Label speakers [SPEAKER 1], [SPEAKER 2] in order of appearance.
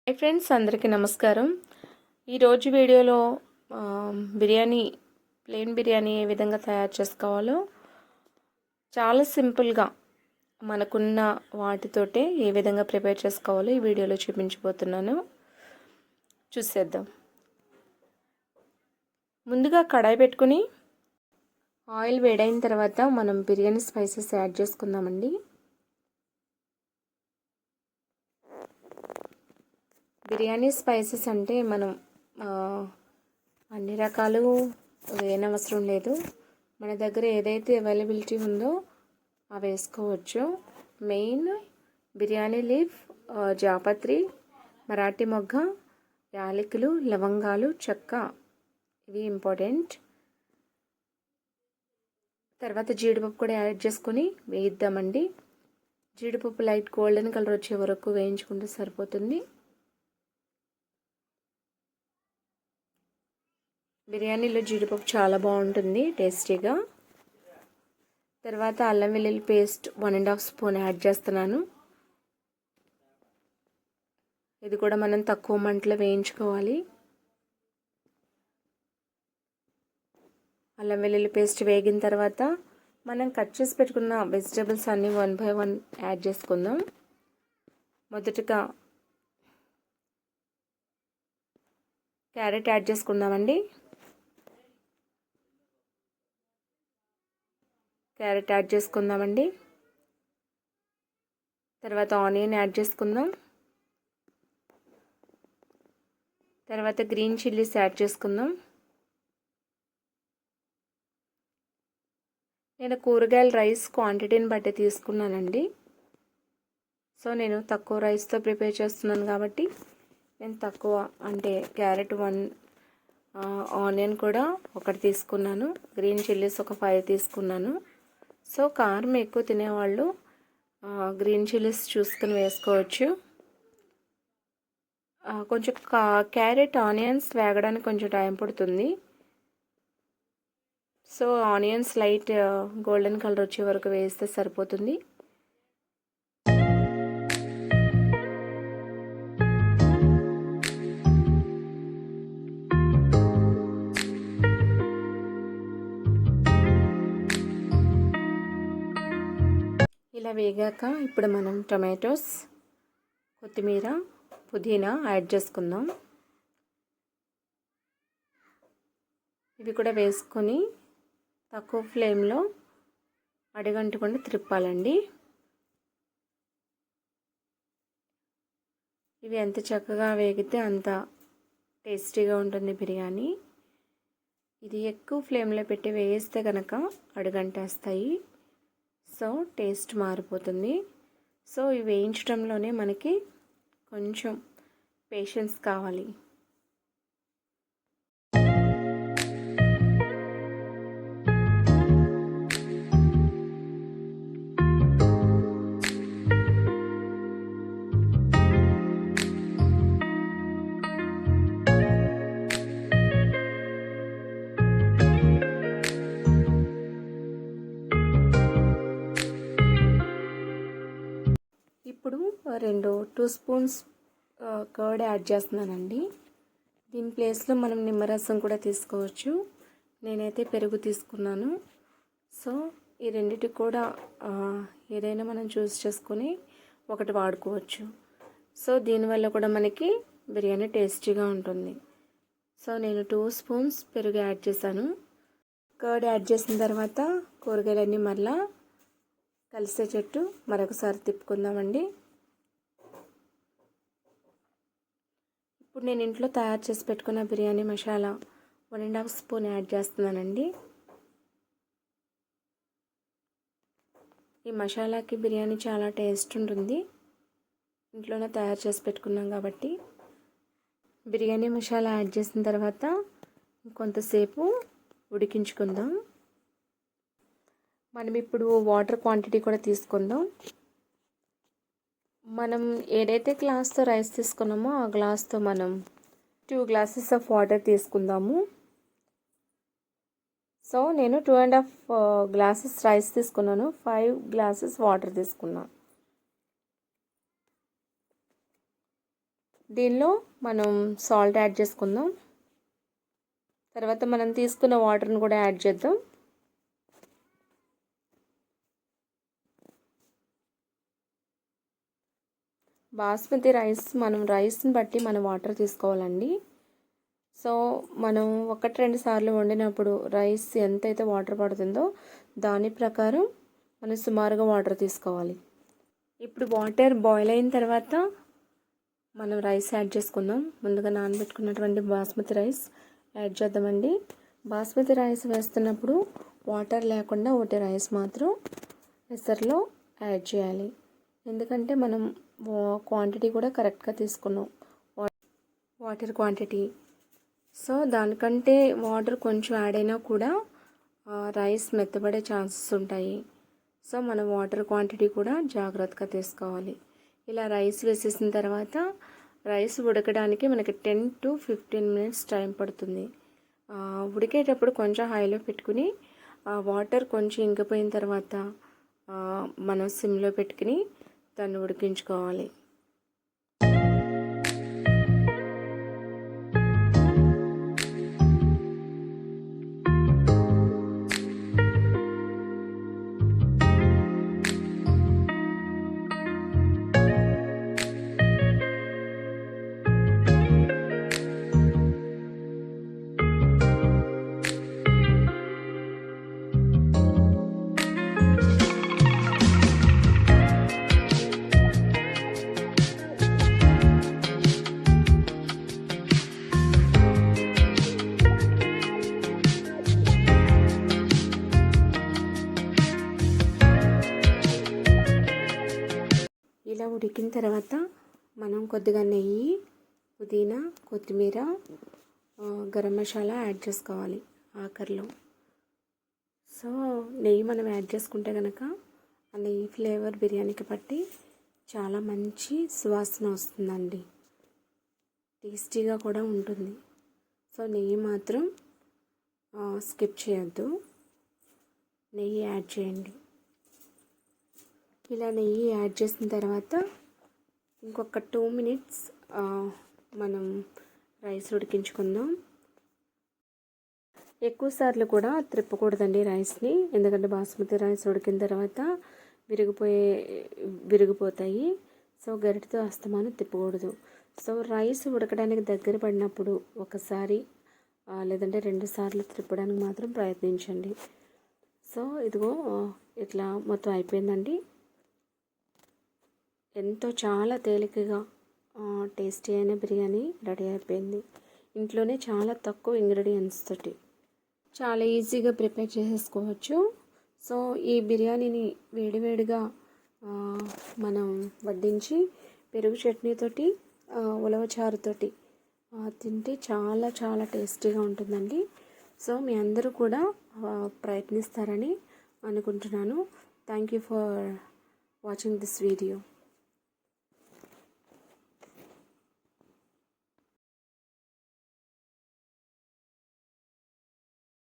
[SPEAKER 1] Hi friends, అందరికీ నమస్కారం. ఈరోజు వీడియోలో బిర్యానీ ప్లెయిన్ బిర్యానీ ఏ విధంగా తయారు చేసుకోవాలో చాలా సింపుల్గా మనకున్న వాటితోటే ఏ విధంగా ప్రిపేర్ చేసుకోవాలో ఈ వీడియోలో చూపించబోతున్నాను. చూసేద్దాం. ముందుగా కడాయి పెట్టుకుని ఆయిల్ వేడైన తర్వాత మనం బిర్యానీ స్పైసెస్ యాడ్ చేసుకుందామండి. బిర్యానీ స్పైసెస్ అంటే మనం అన్ని రకాలు వేయనవసరం లేదు. మన దగ్గర ఏదైతే అవైలబిలిటీ ఉందో అవి వేసుకోవచ్చు. మెయిన్ బిర్యానీ లీఫ్, జాపత్రి, మరాఠీ మొగ్గ, యాలకులు, లవంగాలు, చెక్క, ఇవి ఇంపార్టెంట్. తర్వాత జీడిపప్పు కూడా యాడ్ చేసుకొని వేయిద్దామండి. జీడిపప్పు లైట్ గోల్డెన్ కలర్ వచ్చే వరకు వేయించుకుంటే సరిపోతుంది. బిర్యానీలో జీడిపప్పు చాలా బాగుంటుంది, టేస్టీగా. తర్వాత అల్లం వెల్లుల్లి పేస్ట్ 1.5 స్పూన్ యాడ్ చేస్తున్నాను. ఇది కూడా మనం తక్కువ మంటలో వేయించుకోవాలి. అల్లం వెల్లుల్లి పేస్ట్ వేగిన తర్వాత మనం కట్ చేసి పెట్టుకున్న వెజిటబుల్స్ అన్నీ 1 by 1 యాడ్ చేసుకుందాం. మొదటగా క్యారెట్ యాడ్ చేసుకుందామండి. తర్వాత ఆనియన్ యాడ్ చేసుకుందాం. తర్వాత గ్రీన్ చిల్లీస్ యాడ్ చేసుకుందాం. నేను కూరగాయల రైస్ క్వాంటిటీని బట్టి తీసుకున్నానండి. సో నేను తక్కువ రైస్తో ప్రిపేర్ చేస్తున్నాను కాబట్టి నేను తక్కువ, అంటే క్యారెట్ 1, ఆనియన్ కూడా 1 తీసుకున్నాను, గ్రీన్ చిల్లీస్ ఒక 5 తీసుకున్నాను. సో కారం ఎక్కువ తినేవాళ్ళు గ్రీన్ చిల్లీస్ చూసుకొని వేసుకోవచ్చు. కొంచెం క్యారెట్ ఆనియన్స్ వేగడానికి కొంచెం టైం పడుతుంది. So onions light golden colour వచ్చే వరకు వేస్తే సరిపోతుంది. ఇలా వేగాక ఇప్పుడు మనం టొమాటోస్, కొత్తిమీర, పుదీనా యాడ్ చేసుకుందాం. ఇవి కూడా వేసుకొని తక్కువ ఫ్లేమ్లో అడుగంటకుండా తిప్పాలండి. ఇవి ఎంత చక్కగా వేగితే అంత టేస్టీగా ఉంటుంది బిర్యానీ. ఇది ఎక్కువ ఫ్లేమ్లో పెట్టి వేస్తే కనుక అడుగంటేస్తాయి. సో టేస్ట్ మారిపోతుంది. సో ఇవి వేయించడంలోనే మనకి కొంచెం పేషెన్స్ కావాలి. ఇప్పుడు 2 స్పూన్స్ కర్డ్ యాడ్ చేస్తున్నానండి. దీని ప్లేస్లో మనం నిమ్మరసం కూడా తీసుకోవచ్చు. నేనైతే పెరుగు తీసుకున్నాను. సో ఈ రెండిటికి కూడా ఏదైనా మనం చూస్ చేసుకొని ఒకటి వాడుకోవచ్చు. సో దీనివల్ల కూడా మనకి బిర్యానీ టేస్టీగా ఉంటుంది. సో నేను 2 స్పూన్స్ పెరుగు యాడ్ చేశాను. కర్డ్ యాడ్ చేసిన తర్వాత కూరగాయలన్నీ మళ్ళీ కలిసేటట్టు మరొకసారి తిప్పుకుందామండి. ఇప్పుడు నేను ఇంట్లో తయారు చేసి పెట్టుకున్న బిర్యానీ మసాలా 1.5 స్పూన్ యాడ్ చేస్తున్నానండి. ఈ మసాలాకి బిర్యానీ చాలా టేస్ట్ ఉంటుంది. ఇంట్లోనే తయారు చేసి పెట్టుకున్నాం కాబట్టి. బిర్యానీ మసాలా యాడ్ చేసిన తర్వాత కొంతసేపు ఉడికించుకుందాం. మనం ఇప్పుడు వాటర్ క్వాంటిటీ కూడా తీసుకుందాం. మనం ఏదైతే గ్లాస్తో రైస్ తీసుకున్నామో ఆ గ్లాస్తో మనం 2 గ్లాసెస్ ఆఫ్ వాటర్ తీసుకుందాము. సో నేను 2.5 గ్లాసెస్ రైస్ తీసుకున్నాను, 5 గ్లాసెస్ వాటర్ తీసుకున్నాను. దీనిలో మనం సాల్ట్ యాడ్ చేసుకుందాం. తర్వాత మనం తీసుకున్న వాటర్ని కూడా యాడ్ చేద్దాం. బాస్మతి రైస్ మనం రైస్ని బట్టి మనం వాటర్ తీసుకోవాలండి. సో మనం 1-2 సార్లు వండినప్పుడు రైస్ ఎంతైతే వాటర్ పడుతుందో దాని ప్రకారం మనం సుమారుగా వాటర్ తీసుకోవాలి. ఇప్పుడు వాటర్ బాయిల్ అయిన తర్వాత మనం రైస్ యాడ్ చేసుకుందాం. ముందుగా నానబెట్టుకున్నటువంటి బాస్మతి రైస్ యాడ్ చేద్దామండి. బాస్మతి రైస్ వేస్తున్నప్పుడు వాటర్ లేకుండా ఒకటి రైస్ మాత్రం ఎసర్లో యాడ్ చేయాలి. ఎందుకంటే మనం క్వాంటిటీ కూడా కరెక్ట్గా తీసుకున్నాం, వాటర్ క్వాంటిటీ. సో దానికంటే వాటర్ కొంచెం యాడ్ అయినా కూడా రైస్ మెత్తబడే ఛాన్సెస్ ఉంటాయి. సో మనం వాటర్ క్వాంటిటీ కూడా జాగ్రత్తగా తీసుకోవాలి. ఇలా రైస్ వేసేసిన తర్వాత రైస్ ఉడకడానికి మనకి 10 to 15 minutes టైం పడుతుంది. ఉడికేటప్పుడు కొంచెం హైలో పెట్టుకుని వాటర్ కొంచెం ఇంకిపోయిన తర్వాత మనం సిమ్లో పెట్టుకుని దాన్ని ఉడికించుకోవాలి. ఇలా ఉడికిన తర్వాత మనం కొద్దిగా నెయ్యి, పుదీనా, కొత్తిమీర, గరం మసాలా యాడ్ చేసుకోవాలి ఆఖరిలో. సో నెయ్యి మనం యాడ్ చేసుకుంటే కనుక ఆ నెయ్యి ఫ్లేవర్ బిర్యానీకి పట్టి చాలా మంచి సువాసన వస్తుందండి, టేస్టీగా కూడా ఉంటుంది. సో నెయ్యి మాత్రం స్కిప్ చేయొద్దు, నెయ్యి యాడ్ చేయండి. ఇలా నెయ్యి యాడ్ చేసిన తర్వాత ఇంకొక 2 minutes మనం రైస్ ఉడికించుకుందాం. ఎక్కువ సార్లు కూడా త్రిప్పకూడదండి రైస్ని, ఎందుకంటే బాస్మతి రైస్ ఉడికిన తర్వాత విరిగిపోతాయి. సో గరిటతో అస్తమానం తిప్పకూడదు. సో రైస్ ఉడకడానికి దగ్గర పడినప్పుడు ఒకసారి లేదంటే 2 సార్లు త్రిప్పడానికి మాత్రం ప్రయత్నించండి. సో ఇదిగో ఇట్లా మొత్తం అయిపోయిందండి. ఎంతో చాలా తేలికగా టేస్టీ అయిన బిర్యానీ రెడీ అయిపోయింది. ఇంట్లోనే చాలా తక్కువ ఇంగ్రీడియంట్స్ తోటి చాలా ఈజీగా ప్రిపేర్ చేసేసుకోవచ్చు. సో ఈ బిర్యానీని వేడివేడిగా మనం వడ్డించి పెరుగు చట్నీతోటి, ఉలవచారుతోటి తింటే చాలా చాలా టేస్టీగా ఉంటుందండి. సో మీ అందరూ కూడా ప్రయత్నిస్తారని అనుకుంటున్నాను. Thank you for watching this video.